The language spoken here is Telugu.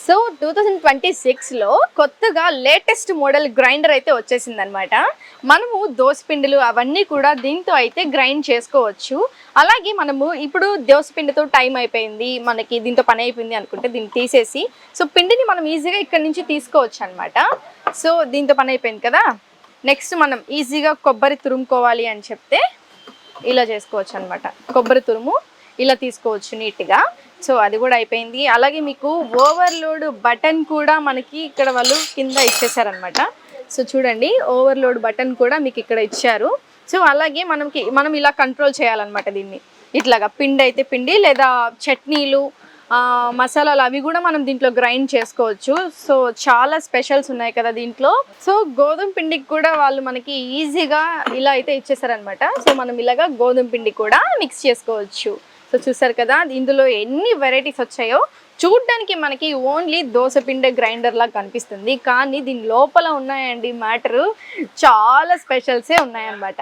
సో 2026లో కొత్తగా లేటెస్ట్ మోడల్ గ్రైండర్ అయితే వచ్చేసిందనమాట. మనము దోసపిండిలు అవన్నీ కూడా దీంతో అయితే గ్రైండ్ చేసుకోవచ్చు. అలాగే మనము ఇప్పుడు దోసపిండితో టైం అయిపోయింది, మనకి దీంతో పని అయిపోయింది అనుకుంటే దీన్ని తీసేసి సో పిండిని మనం ఈజీగా ఇక్కడి నుంచి తీసుకోవచ్చు అనమాట. సో దీంతో పని అయిపోయింది కదా, నెక్స్ట్ మనం ఈజీగా కొబ్బరి తురుముకోవాలి అని చెప్తే ఇలా చేసుకోవచ్చు అనమాట. కొబ్బరి తురుము ఇలా తీసుకోవచ్చు నీట్గా. సో అది కూడా అయిపోయింది. అలాగే మీకు ఓవర్లోడ్ బటన్ కూడా మనకి ఇక్కడ వాళ్ళు కింద ఇచ్చేసారనమాట. సో చూడండి, ఓవర్లోడ్ బటన్ కూడా మీకు ఇక్కడ ఇచ్చారు. సో అలాగే మనం ఇలా కంట్రోల్ చేయాలన్నమాట దీన్ని. ఇట్లాగా పిండి అయితే పిండి, లేదా చట్నీలు మసాలాలు అవి కూడా మనం దీంట్లో గ్రైండ్ చేసుకోవచ్చు. సో చాలా స్పెషల్స్ ఉన్నాయి కదా దీంట్లో. సో గోధుమ పిండికి కూడా వాళ్ళు మనకి ఈజీగా ఇలా అయితే ఇచ్చేసారనమాట. సో మనం ఇలాగా గోధుమ పిండి కూడా మిక్స్ చేసుకోవచ్చు. సో చూసారు కదా ఇందులో ఎన్ని వెరైటీస్ వచ్చాయో. చూడ్డానికి మనకి ఓన్లీ దోశ పిండి గ్రైండర్ లాగా కనిపిస్తుంది, కానీ దీని లోపల ఉన్నాయండి మ్యాటరు చాలా స్పెషల్సే ఉన్నాయన్నమాట.